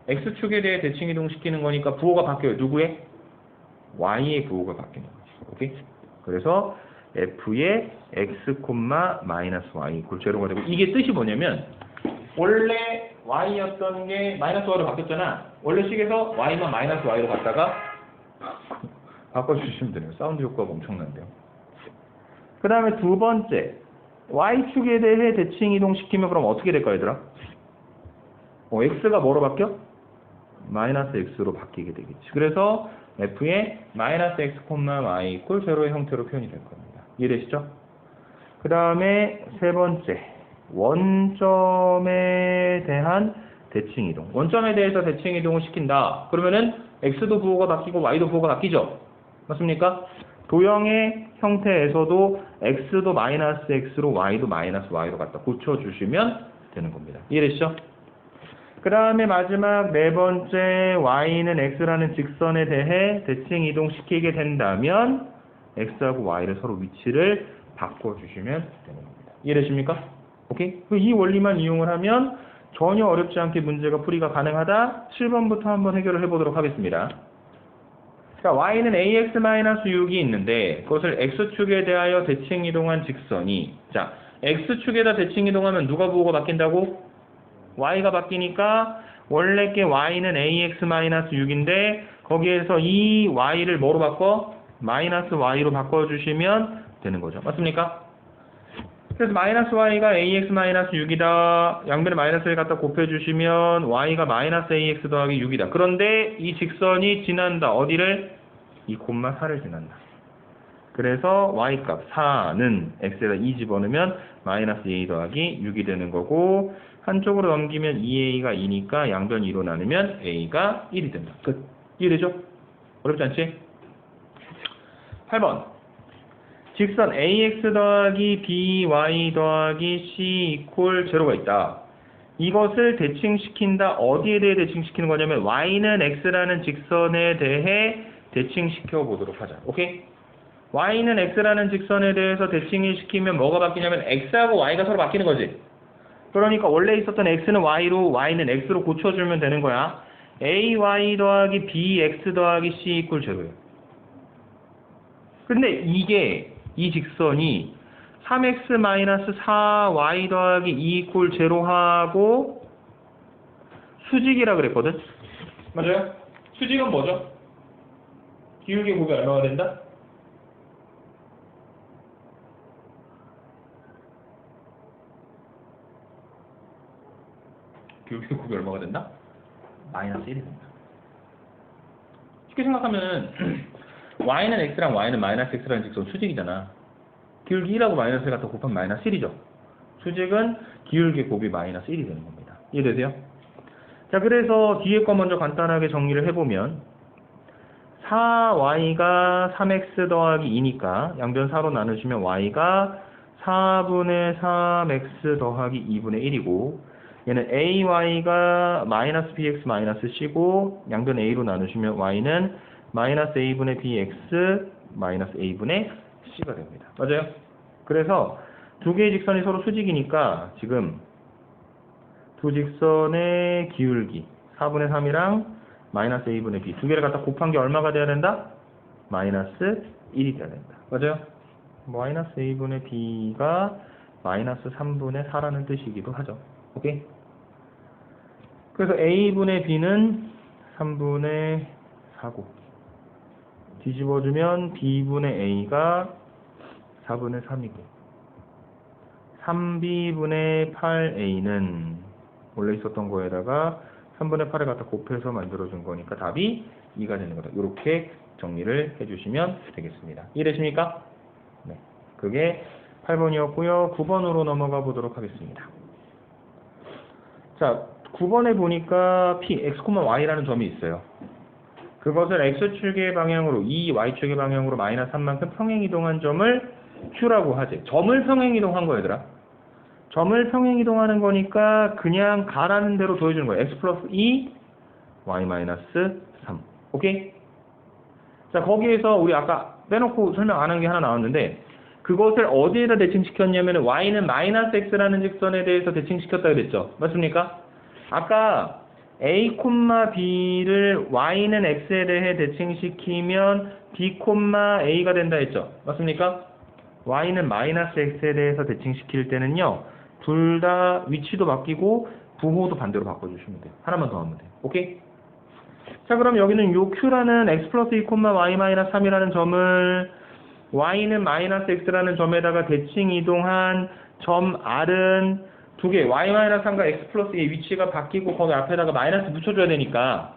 x축에 대해 대칭 이동 시키는 거니까 부호가 바뀌어요. 누구의? y의 부호가 바뀌는 거죠. 오케이? 그래서 f의 x, 마이너스 y 이퀄 제로가 되고 이게 뜻이 뭐냐면 원래 y였던 게 마이너스 y로 바뀌었잖아. 원래 식에서 y만 마이너스 y로 갔다가 바꿔주시면 돼요. 사운드 효과가 엄청난데요. 그 다음에 두 번째 y축에 대해 대칭 이동시키면 그럼 어떻게 될까 얘들아? x가 뭐로 바뀌어? 마이너스 x로 바뀌게 되겠지. 그래서 f의 마이너스 x, y 이퀄 제로의 형태로 표현이 될 겁니다. 이해되시죠? 그 다음에 세 번째 원점에 대한 대칭 이동. 원점에 대해서 대칭 이동을 시킨다. 그러면은 x도 부호가 바뀌고 y도 부호가 바뀌죠. 맞습니까? 도형의 형태에서도 x도 마이너스 x로 y도 마이너스 y로 갖다 고쳐주시면 되는 겁니다. 이해되시죠? 그 다음에 마지막 네 번째 y는 x라는 직선에 대해 대칭 이동시키게 된다면 x하고 y를 서로 위치를 바꿔주시면 되는 겁니다. 이해되십니까? 오케이? 이 원리만 이용을 하면 전혀 어렵지 않게 문제가 풀이가 가능하다. 7번부터 한번 해결을 해보도록 하겠습니다. 자, y는 ax-6이 있는데 그것을 x축에 대하여 대칭 이동한 직선이 자, x축에다 대칭 이동하면 누가 부호가 바뀐다고? y가 바뀌니까 원래 게 y는 ax-6인데 거기에서 이 y를 뭐로 바꿔? 마이너스 y로 바꿔주시면 되는 거죠. 맞습니까? 그래서 마이너스 y가 ax-6이다. 양변에 마이너스를 갖다 곱해주시면 y가 마이너스 ax 더하기 6이다. 그런데 이 직선이 지난다. 어디를? 2,4를 지난다. 그래서 y값 4는 x에다 2 집어넣으면 마이너스 a 더하기 6이 되는 거고 한쪽으로 넘기면 2a가 2니까 양변 2로 나누면 a가 1이 된다. 끝. 이해되죠? 어렵지 않지? 8번 직선 ax 더하기 by 더하기 c 이퀄 제로가 있다. 이것을 대칭시킨다. 어디에 대해 대칭시키는 거냐면 y는 x라는 직선에 대해 대칭시켜 보도록 하자. 오케이? y는 x라는 직선에 대해서 대칭을 시키면 뭐가 바뀌냐면 x하고 y가 서로 바뀌는 거지. 그러니까 원래 있었던 x는 y로 y는 x로 고쳐주면 되는 거야. ay 더하기 bx 더하기 c 이퀄 제로예요. 근데 이게 이 직선이 3x-4y 더하기 2 이퀄 제로하고 수직이라 그랬거든? 맞아요? 수직은 뭐죠? 기울기 곱이 얼마가 된다? 기울기 곱이 얼마가 된다? 마이너스 1이 된다. 쉽게 생각하면 y는 x랑 y는 마이너스 x라는 직선 수직이잖아. 기울기 1하고 마이너스를 갖다 곱하면 마이너스 1이죠. 수직은 기울기 곱이 마이너스 1이 되는 겁니다. 이해되세요? 자, 그래서 뒤에 거 먼저 간단하게 정리를 해보면 4y가 3x 더하기 2니까 양변 4로 나누시면 y가 4분의 3x 더하기 2분의 1이고 얘는 ay가 마이너스 bx 마이너스 c고 양변 a로 나누시면 y는 마이너스 a분의 bx 마이너스 a분의 c가 됩니다. 맞아요? 그래서 두 개의 직선이 서로 수직이니까 지금 두 직선의 기울기 4분의 3이랑 마이너스 a분의 b 두 개를 갖다 곱한 게 얼마가 돼야 된다? 마이너스 1이 돼야 된다. 맞아요? 마이너스 a분의 b가 마이너스 3분의 4라는 뜻이기도 하죠. 오케이? 그래서 a분의 b는 3분의 4고 뒤집어주면 b분의 a가 4분의 3이고 3b분의 8a는 원래 있었던 거에다가 3분의 8을 갖다 곱해서 만들어준 거니까 답이 2가 되는 거다. 이렇게 정리를 해주시면 되겠습니다. 이해되십니까? 네. 그게 8번이었고요. 9번으로 넘어가 보도록 하겠습니다. 자, 9번에 보니까 P, X, Y라는 점이 있어요. 그것을 X축의 방향으로, 이 Y축의 방향으로 마이너스 3만큼 평행이동한 점을 Q라고 하지. 점을 평행이동한 거 얘들아. 점을 평행이동하는 거니까 그냥 가라는 대로 보여주는 거예요. X 플러스 2, Y 마이너스 3. 오케이? 자, 거기에서 우리 아까 빼놓고 설명 안 한 게 하나 나왔는데 그것을 어디에다 대칭시켰냐면 Y는 마이너스 X라는 직선에 대해서 대칭시켰다 그랬죠. 맞습니까? 아까 A, B를 Y는 X에 대해 대칭시키면 B, A가 된다 했죠. 맞습니까? Y는 마이너스 X에 대해서 대칭시킬 때는요. 둘 다 위치도 바뀌고 부호도 반대로 바꿔주시면 돼요. 하나만 더 하면 돼요. 오케이? 자, 그럼 여기는 요 Q라는 X 플러스 2, Y 마이너스 3이라는 점을 Y는 마이너스 X라는 점에다가 대칭 이동한 점 R은 두 개, Y 마이너스 3과 X 플러스 2의 위치가 바뀌고 거기 앞에다가 마이너스 붙여줘야 되니까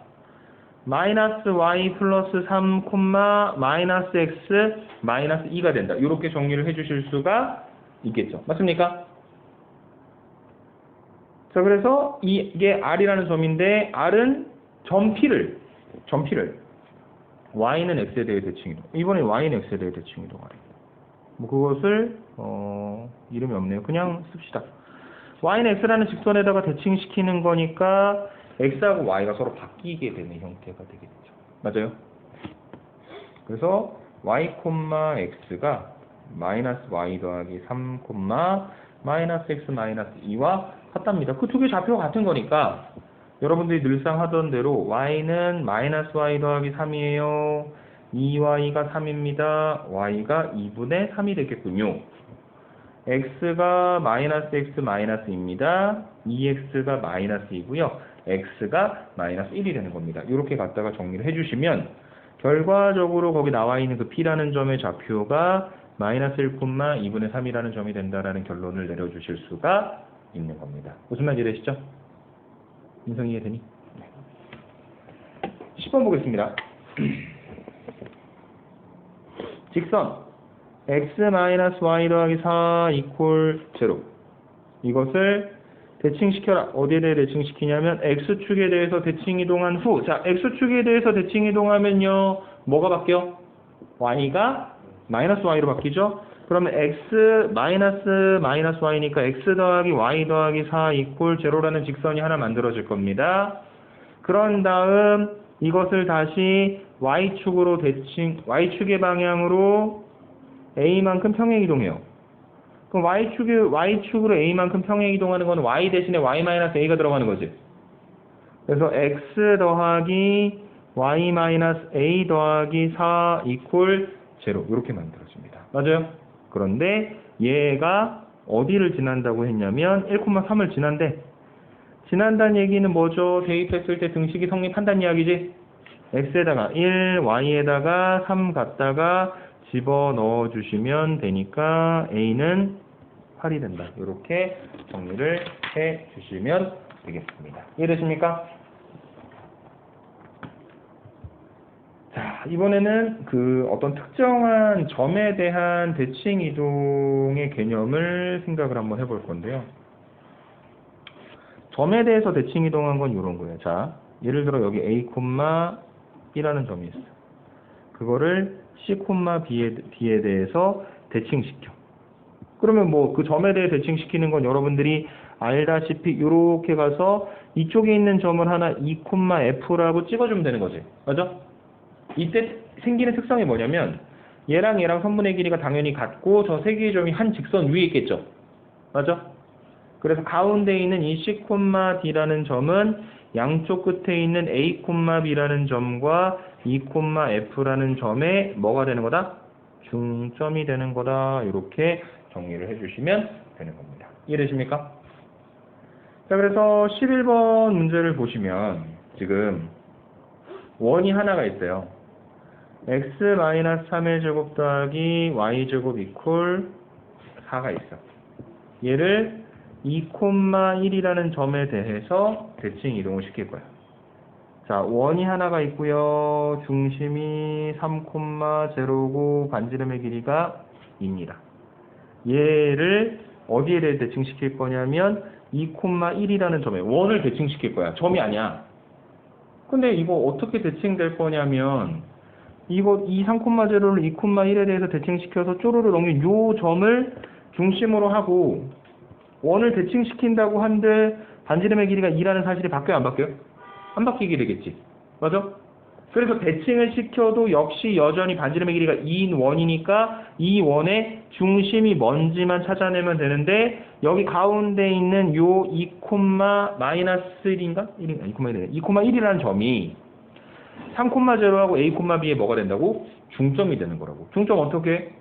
마이너스 Y 플러스 3, 마이너스 X 마이너스 2가 된다. 이렇게 정리를 해주실 수가 있겠죠. 맞습니까? 자, 그래서 이게 R이라는 점인데 R은 점 P를 Y는 X에 대해 대칭이동. 이번에 Y는 X에 대해 대칭이동하래. 뭐 그것을 이름이 없네요. 그냥 씁시다. Y는 X라는 직선에다가 대칭시키는 거니까 X하고 Y가 서로 바뀌게 되는 형태가 되겠죠. 맞아요? 그래서 Y, X가 마이너스 Y 더하기 3, 마이너스 X 마이너스 2와 같답니다. 그 두 개 좌표가 같은 거니까 여러분들이 늘상 하던 대로 Y는 마이너스 Y 더하기 3이에요. 2Y가 3입니다. Y가 2분의 3이 되겠군요. X가 마이너스 X 마이너스 2입니다. 2X가 마이너스 2고요. X가 마이너스 1이 되는 겁니다. 이렇게 갖다가 정리를 해주시면 결과적으로 거기 나와 있는 그 P라는 점의 좌표가 마이너스 1, 2분의 3이라는 점이 된다라는 결론을 내려주실 수가 있는 겁니다. 무슨 말인지 되시죠? 인성 이해되니? 네. 10번 보겠습니다. 직선 x-y 더하기 4 이퀄 0 이것을 대칭시켜라. 어디에 대해 대칭시키냐면 x축에 대해서 대칭이동한 후, 자, x축에 대해서 대칭이동하면요 뭐가 바뀌어? y가 마이너스 y로 바뀌죠? 그러면 x 마이너스 y니까 x 더하기 y 더하기 4 이퀄 0라는 직선이 하나 만들어질 겁니다. 그런 다음 이것을 다시 y축으로 y축의 방향으로 a만큼 평행이동해요. 그럼 y축으로 a만큼 평행이동하는 건 y 대신에 y 마이너스 a가 들어가는 거지. 그래서 x 더하기 y 마이너스 a 더하기 4 이퀄 0 이렇게 만들어집니다. 맞아요? 그런데 얘가 어디를 지난다고 했냐면 1,3을 지난다는 얘기는 뭐죠? 대입했을 때 등식이 성립한다는 이야기지? x에다가 1, y에다가 3 갖다가 집어넣어 주시면 되니까 a는 8이 된다. 이렇게 정리를 해 주시면 되겠습니다. 이해되십니까? 자, 이번에는 그 어떤 특정한 점에 대한 대칭 이동의 개념을 생각을 한번 해볼 건데요. 점에 대해서 대칭 이동한 건 이런 거예요. 자, 예를 들어 여기 A, B라는 점이 있어. 그거를 C, B에 대해서 대칭시켜. 그러면 뭐 그 점에 대해 대칭시키는 건 여러분들이 알다시피 이렇게 가서 이쪽에 있는 점을 하나 E, F라고 찍어주면 되는 거지. 맞아? 이때 생기는 특성이 뭐냐면 얘랑 선분의 길이가 당연히 같고 저 세 개의 점이 한 직선 위에 있겠죠. 맞아? 그래서 가운데 있는 이 C, D라는 점은 양쪽 끝에 있는 A, B라는 점과 E, F라는 점에 뭐가 되는 거다? 중점이 되는 거다. 이렇게 정리를 해주시면 되는 겁니다. 이해되십니까? 자, 그래서 11번 문제를 보시면 지금 원이 하나가 있어요. x-3의 제곱 더하기 y제곱 이퀄 4가 있어. 얘를 2,1이라는 점에 대해서 대칭 이동을 시킬 거야. 자, 원이 하나가 있고요. 중심이 3,0고 반지름의 길이가 2입니다. 얘를 어디에 대칭시킬 거냐면 2,1이라는 점에 원을 대칭시킬 거야. 점이 아니야. 근데 이거 어떻게 대칭될 거냐면 이거 이 3,0를 2,1에 대해서 대칭시켜서 쪼르르 넘긴 요 점을 중심으로 하고 원을 대칭시킨다고 한들 반지름의 길이가 2라는 사실이 바뀌어요, 안 바뀌어요? 안 바뀌게 되겠지. 맞아? 그래서 대칭을 시켜도 역시 여전히 반지름의 길이가 2인 원이니까 이 원의 중심이 뭔지만 찾아내면 되는데 여기 가운데 있는 요 2,-1인가? 2,1이라는 점이 3,0하고 A,B에 뭐가 된다고? 중점이 되는 거라고. 중점 어떻게?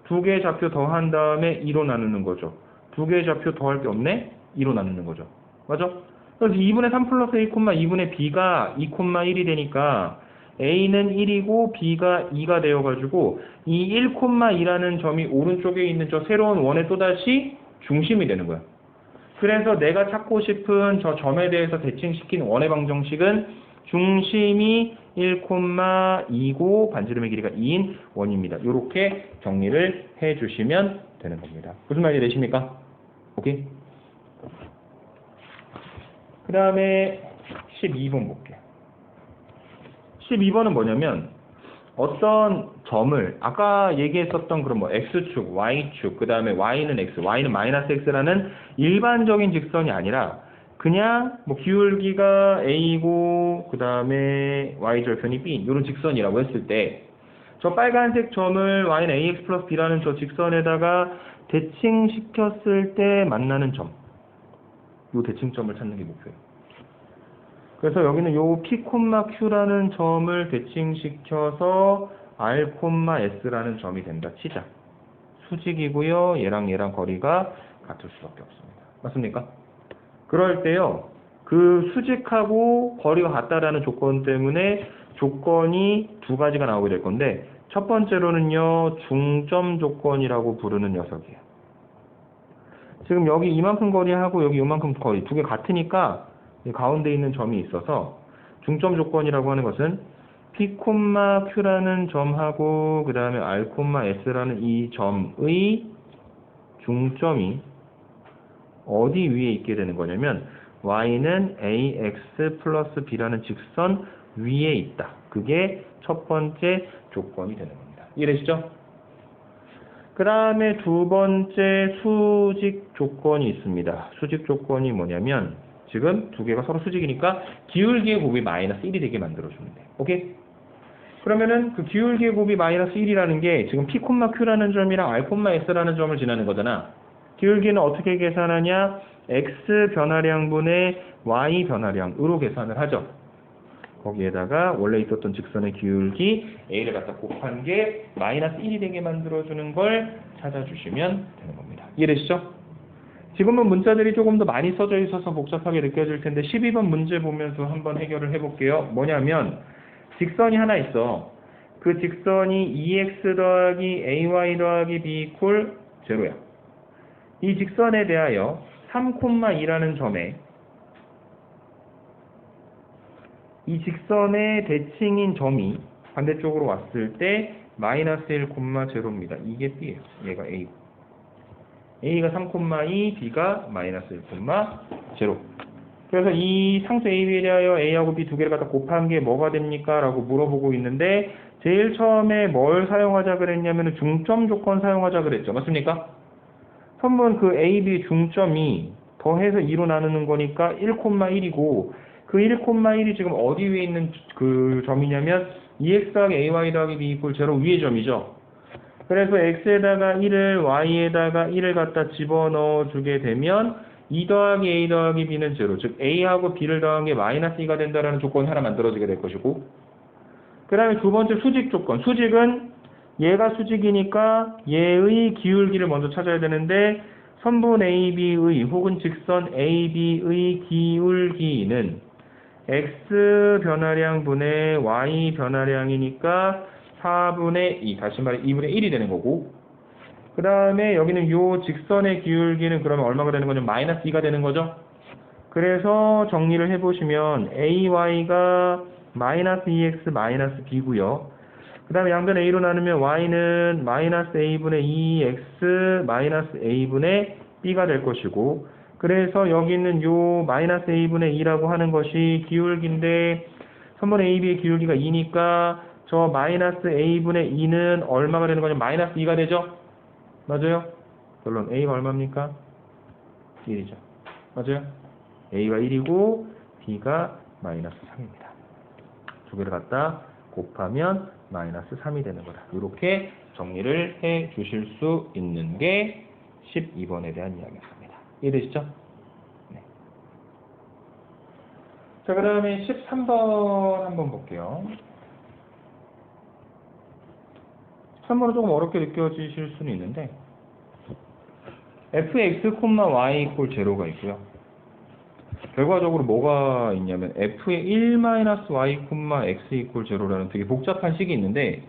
두 개의 좌표 더한 다음에 2로 나누는 거죠. 두 개의 좌표 더할 게 없네? 2로 나누는 거죠. 맞아? 그래서 2분의 3 플러스 A, 2분의 B가 2,1이 되니까 A는 1이고 B가 2가 되어가지고 이 1,2라는 점이 오른쪽에 있는 저 새로운 원의 또다시 중심이 되는 거야. 그래서 내가 찾고 싶은 저 점에 대해서 대칭시킨 원의 방정식은 중심이 1,2고 반지름의 길이가 2인 원입니다. 이렇게 정리를 해주시면 되는 겁니다. 무슨 말이 되십니까? 오케이? 그 다음에 12번 볼게요. 12번은 뭐냐면 어떤 점을 아까 얘기했었던 그런 뭐 x축, y축, 그 다음에 y는 x, y는 마이너스 x라는 일반적인 직선이 아니라 그냥 뭐 기울기가 a고 그 다음에 y절편이 b 이런 직선이라고 했을 때 저 빨간색 점을 y는 ax 플러스 b라는 저 직선에다가 대칭시켰을 때 만나는 점, 요 대칭점을 찾는 게 목표예요. 그래서 여기는 요 P,Q라는 점을 대칭시켜서 R, S라는 점이 된다 치자. 수직이고요. 얘랑 거리가 같을 수밖에 없습니다. 맞습니까? 그럴 때요. 그 수직하고 거리가 같다라는 조건 때문에 조건이 두 가지가 나오게 될 건데 첫 번째로는요. 중점 조건이라고 부르는 녀석이에요. 지금 여기 이만큼 거리하고 여기 이만큼 거리 두 개 같으니까 가운데 있는 점이 있어서 중점 조건이라고 하는 것은 P,Q라는 점하고 그 다음에 R, S라는 이 점의 중점이 어디 위에 있게 되는 거냐면 Y는 AX 플러스 B라는 직선 위에 있다. 그게 첫 번째 조건이 되는 겁니다. 이해되시죠? 그 다음에 두 번째 수직 조건이 있습니다. 수직 조건이 뭐냐면 지금 두 개가 서로 수직이니까 기울기의 곱이 마이너스 1이 되게 만들어주면 돼. 오케이? 그러면은 그 기울기의 곱이 마이너스 1이라는 게 지금 P,Q라는 점이랑 R, S라는 점을 지나는 거잖아. 기울기는 어떻게 계산하냐? X 변화량분의 Y 변화량으로 계산을 하죠. 거기에다가 원래 있었던 직선의 기울기 A를 갖다 곱한 게 마이너스 1이 되게 만들어주는 걸 찾아주시면 되는 겁니다. 이해되시죠? 지금은 문자들이 조금 더 많이 써져 있어서 복잡하게 느껴질 텐데 12번 문제 보면서 한번 해결을 해볼게요. 뭐냐면 직선이 하나 있어. 그 직선이 2x 더하기 ay 더하기 b 이퀄 0야. 이 직선에 대하여 3,2라는 점에 이 직선의 대칭인 점이 반대쪽으로 왔을 때 마이너스 1,0입니다. 이게 b예요. 얘가 a고. a가 3,2, b가 마이너스 1,0. 그래서 이 상수 AB에 대하여 A하고 B 두 개를 갖다 곱한 게 뭐가 됩니까? 라고 물어보고 있는데 제일 처음에 뭘 사용하자 그랬냐면 중점 조건 사용하자 그랬죠. 맞습니까? 선분 그 AB 중점이 더해서 2로 나누는 거니까 1,1이고 그 1,1이 지금 어디 위에 있는 그 점이냐면 2x 더하기 ay 더하기 b 이퀄 0 위의 점이죠. 그래서 x에다가 1을 y에다가 1을 갖다 집어넣어 주게 되면 2 더하기 a 더하기 b는 0. 즉 a하고 b를 더한 게 마이너스 2가 된다라는 조건이 하나 만들어지게 될 것이고 그 다음에 두 번째 수직 조건. 수직은 얘가 수직이니까 얘의 기울기를 먼저 찾아야 되는데 선분 AB의 혹은 직선 AB의 기울기는 x 변화량분의 y 변화량이니까 4분의 2, 다시 말해 2분의 1이 되는 거고 그 다음에 여기는 요 직선의 기울기는 그러면 얼마가 되는 거냐? 마이너스 2가 되는 거죠? 그래서 정리를 해보시면 AY가 마이너스 2X 마이너스 B고요. 그 다음에 양변 A로 나누면 Y는 마이너스 A분의 2X 마이너스 A분의 B가 될 것이고, 그래서 여기 있는 요 마이너스 A분의 2라고 하는 것이 기울기인데, 선분 AB의 기울기가 2니까 저 마이너스 A분의 2는 얼마가 되는 거냐? 마이너스 2가 되죠? 맞아요? 결론 A가 얼마입니까? 1이죠. 맞아요? A가 1이고 B가 마이너스 3입니다. 두 개를 갖다 곱하면 마이너스 3이 되는 거다. 이렇게 정리를 해 주실 수 있는 게 12번에 대한 이야기였습니다. 이해되시죠? 네. 자, 그 다음에 13번 한번 볼게요. 13번은 조금 어렵게 느껴지실 수는 있는데, fx, y 이퀄 제로가 있고요. 결과적으로 뭐가 있냐면 f의 1-y, x 이퀄 제로라는 되게 복잡한 식이 있는데,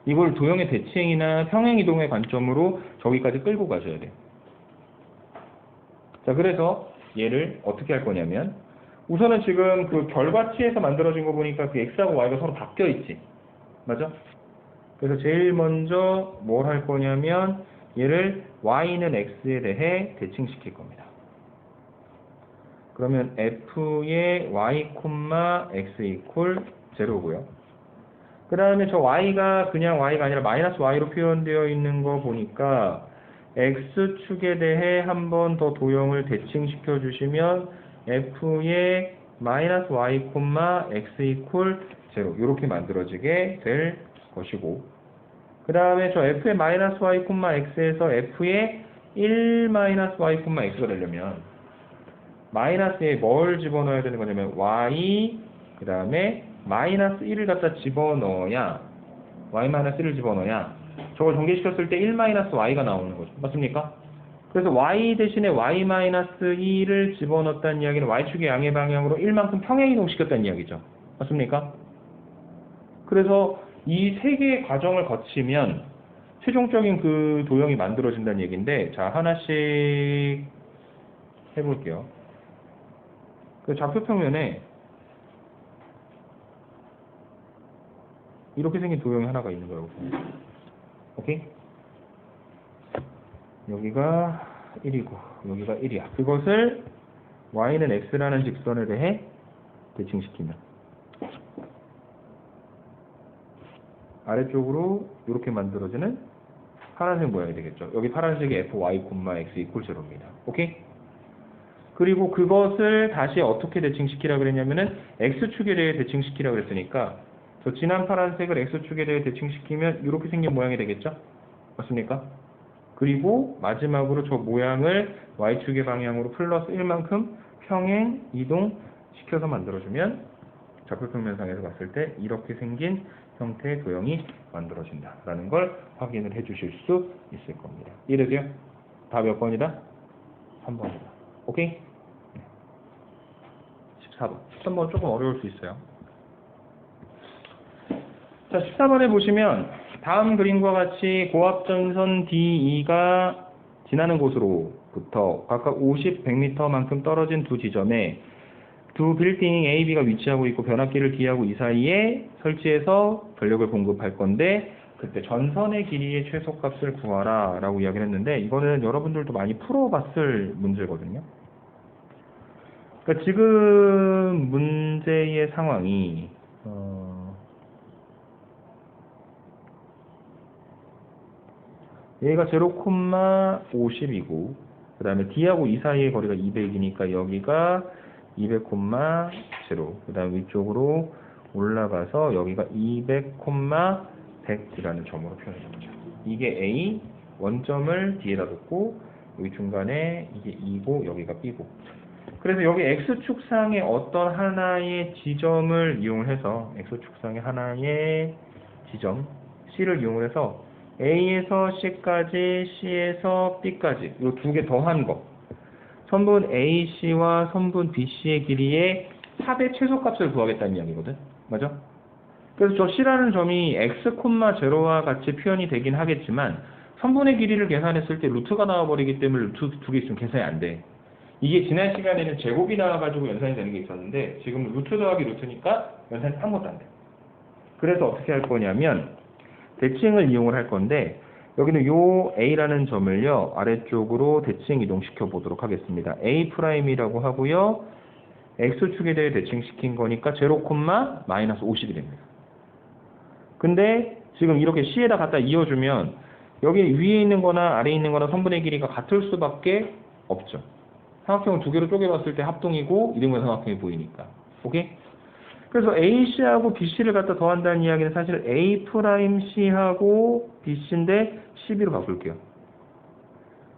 이걸 도형의 대칭이나 평행이동의 관점으로 저기까지 끌고 가셔야 돼요. 자, 그래서 얘를 어떻게 할 거냐면, 우선은 지금 그 결과치에서 만들어진 거 보니까 그 x하고 y가 서로 바뀌어 있지. 맞아? 그래서 제일 먼저 뭘 할 거냐면 얘를 y는 x에 대해 대칭시킬 겁니다. 그러면 f의 y, x 이퀄 제로고요. 그 다음에 저 y가 그냥 y가 아니라 마이너스 y로 표현되어 있는 거 보니까 x축에 대해 한 번 더 도형을 대칭시켜 주시면 f의 마이너스 y, x 이퀄 제로 이렇게 만들어지게 될 것이고, 그 다음에 저 f의 마이너스 y, x에서 f의 1-y, x가 되려면 마이너스에 뭘 집어넣어야 되는 거냐면 y, 그 다음에 마이너스 1을 갖다 집어넣어야, y-1을 집어넣어야 저걸 전개시켰을 때 1-y가 나오는 거죠. 맞습니까? 그래서 y 대신에 y-2를 집어넣었다는 이야기는 y축의 양의 방향으로 1만큼 평행이동시켰다는 이야기죠. 맞습니까? 그래서 이 세 개의 과정을 거치면 최종적인 그 도형이 만들어진다는 얘기인데, 자, 하나씩 해볼게요. 그 좌표 평면에 이렇게 생긴 도형이 하나가 있는 거예요. 오케이? 여기가 1이고 여기가 1이야. 그것을 y는 x라는 직선에 대해 대칭시키면 아래쪽으로 이렇게 만들어지는 파란색 모양이 되겠죠. 여기 파란색이 fy, x 이퀄 제로입니다. 오케이? 그리고 그것을 다시 어떻게 대칭시키라 그랬냐면은 x축에 대해 대칭시키라 그랬으니까 저 진한 파란색을 x축에 대해 대칭시키면 이렇게 생긴 모양이 되겠죠? 맞습니까? 그리고 마지막으로 저 모양을 y축의 방향으로 플러스 1만큼 평행 이동시켜서 만들어주면 좌표평면상에서 봤을 때 이렇게 생긴 형태의 도형이 만들어진다라는 걸 확인을 해주실 수 있을 겁니다. 이해되세요? 다 몇 번이다? 3번이다. 오케이? 14번. 13번 조금 어려울 수 있어요. 자, 14번에 보시면 다음 그림과 같이 고압전선 DE가 지나는 곳으로부터 각각 50, 100m만큼 떨어진 두 지점에 두 빌딩 A, B가 위치하고 있고 변압기를 D하고 이 사이에 설치해서 전력을 공급할 건데, 그때 전선의 길이의 최소값을 구하라 라고 이야기를 했는데, 이거는 여러분들도 많이 풀어봤을 문제거든요. 그러니까 지금 문제의 상황이 얘가 0,50이고 그 다음에 D하고 이 사이의 거리가 200이니까 여기가 200,0, 그 다음 위쪽으로 올라가서 여기가 200,100이라는 점으로 표현해줍니다. 이게 A, 원점을 D에다 놓고 여기 중간에 이게 E고 여기가 B고, 그래서 여기 X축상의 어떤 하나의 지점을 이용해서 X축상의 하나의 지점 C를 이용해서 A에서 C까지, C에서 B까지 이 두 개 더한 거, 선분 AC와 선분 BC의 길이의 합의 최소값을 구하겠다는 이야기거든. 맞아? 그래서 저 C라는 점이 x,0와 같이 표현이 되긴 하겠지만 선분의 길이를 계산했을 때 루트가 나와버리기 때문에 루트 두 개 있으면 계산이 안 돼. 이게 지난 시간에는 제곱이 나와가지고 연산이 되는 게 있었는데 지금은 루트 더하기 루트니까 연산이 아무것도 안 돼요. 그래서 어떻게 할 거냐면 대칭을 이용을 할 건데 여기는 요 A라는 점을요 아래쪽으로 대칭 이동시켜 보도록 하겠습니다. A'이라고 하고요. X축에 대해 대칭시킨 거니까 0, 마이너스 50이 됩니다. 근데 지금 이렇게 C에다 갖다 이어주면 여기 위에 있는 거나 아래에 있는 거나 선분의 길이가 같을 수밖에 없죠. 삼각형을 두 개로 쪼개봤을 때 합동이고 이등분 삼각형이 보이니까. 오케이? 그래서 AC하고 BC를 갖다 더한다는 이야기는 사실 A'C하고 BC인데 12로 바꿀게요.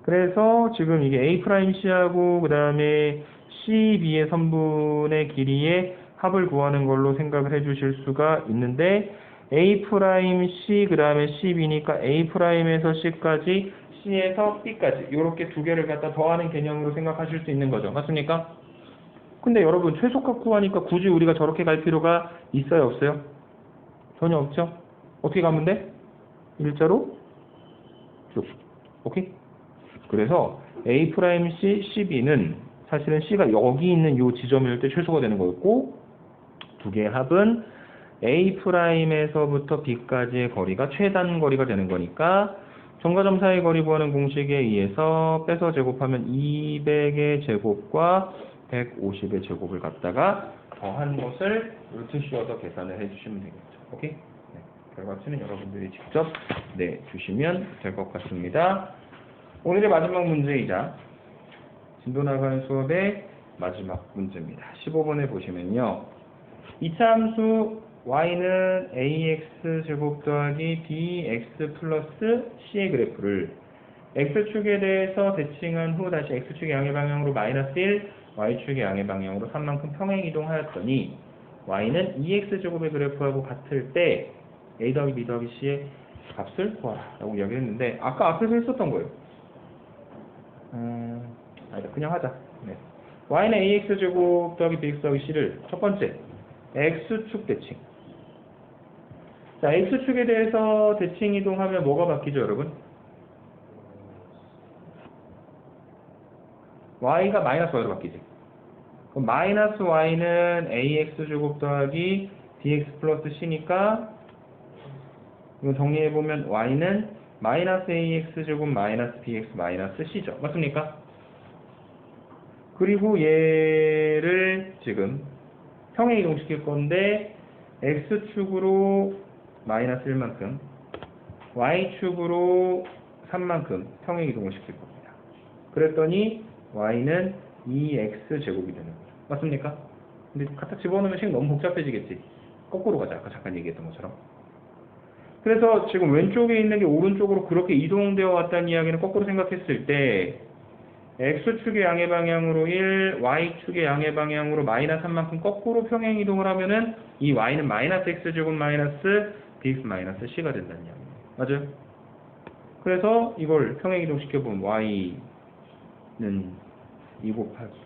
그래서 지금 이게 A'C하고 그 다음에 CB의 선분의 길이의 합을 구하는 걸로 생각을 해주실 수가 있는데 A'C 그 다음에 CB니까 A'에서 C까지 C에서 B까지 이렇게 두 개를 갖다 더하는 개념으로 생각하실 수 있는 거죠. 맞습니까? 근데 여러분 최소값 구하니까 굳이 우리가 저렇게 갈 필요가 있어요 없어요? 전혀 없죠? 어떻게 가면 돼? 일자로 쭉. 오케이? 그래서 A'C, CB는 사실은 C가 여기 있는 이 지점일 때 최소가 되는 거였고 두 개의 합은 A'에서부터 B까지의 거리가 최단 거리가 되는 거니까 점과 점 사이 거리 구하는 공식에 의해서 빼서 제곱하면 200의 제곱과 150의 제곱을 갖다가 더한 것을 루트 씌워서 계산을 해주시면 되겠죠. 오케이? 네, 결과치는 여러분들이 직접 내주시면 될 것 같습니다. 오늘의 마지막 문제이자 진도 나가는 수업의 마지막 문제입니다. 15번에 보시면요. 이차 함수 y는 ax 제곱 더하기 bx 플러스 c의 그래프를 x축에 대해서 대칭한 후 다시 x축의 양의 방향으로 마이너스 1, y축의 양의 방향으로 3만큼 평행 이동하였더니 y는 2x제곱의 그래프하고 같을 때 a 더하기 b 더하기 c의 값을 구하라 라고 이야기를 했는데 아까 앞에서 했었던 거예요. 아니다, 그냥 하자. 네. y는 ax제곱 더하기 bx 더하기 c를 첫 번째 x축 대칭. 자, x축에 대해서 대칭 이동하면 뭐가 바뀌죠, 여러분? y가 마이너스 y로 바뀌지. 그럼 마이너스 y는 ax제곱 더하기 bx 플러스 c니까 이거 정리해보면 y는 마이너스 ax제곱 마이너스 bx 마이너스 c죠. 맞습니까? 그리고 얘를 지금 평행 이동시킬 건데 x축으로 마이너스 1만큼 y축으로 3만큼 평행 이동을 시킬 겁니다. 그랬더니 y는 2x제곱이 되는 거죠. 맞습니까? 근데 갖다 집어넣으면 식 너무 복잡해지겠지. 거꾸로 가자. 아까 잠깐 얘기했던 것처럼. 그래서 지금 왼쪽에 있는 게 오른쪽으로 그렇게 이동되어 왔다는 이야기는 거꾸로 생각했을 때 x축의 양의 방향으로 1, y축의 양의 방향으로 마이너스 3만큼 거꾸로 평행 이동을 하면은 이 y는 마이너스 x제곱 마이너스 bx 마이너스 c가 된다는 이야기입니다. 맞아요? 그래서 이걸 평행 이동시켜보면 y는 2 곱하기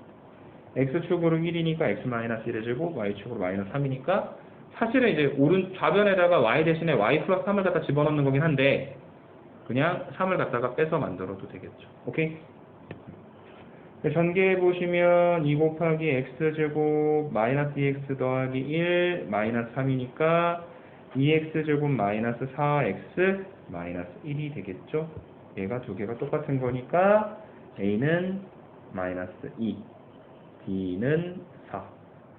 x축으로 1이니까 x 마이너스 1의 제곱, y축으로 마이너스 3이니까 사실은 이제 좌변에다가 y 대신에 y 플러스 3을 갖다 집어넣는 거긴 한데 그냥 3을 갖다가 빼서 만들어도 되겠죠. 오케이? 전개해보시면 2 곱하기 x제곱 마이너스 2x 더하기 1 마이너스 3이니까 2x제곱 마이너스 4x 마이너스 1이 되겠죠. 얘가 두 개가 똑같은 거니까 a는 마이너스 2, b는 4,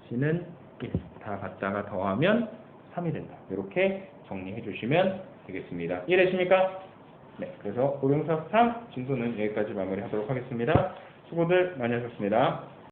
c는 1 다 갖다가 더하면 3이 된다. 이렇게 정리해 주시면 되겠습니다. 이해되십니까? 네, 그래서 고등학생 진도는 여기까지 마무리하도록 하겠습니다. 수고들 많이 하셨습니다.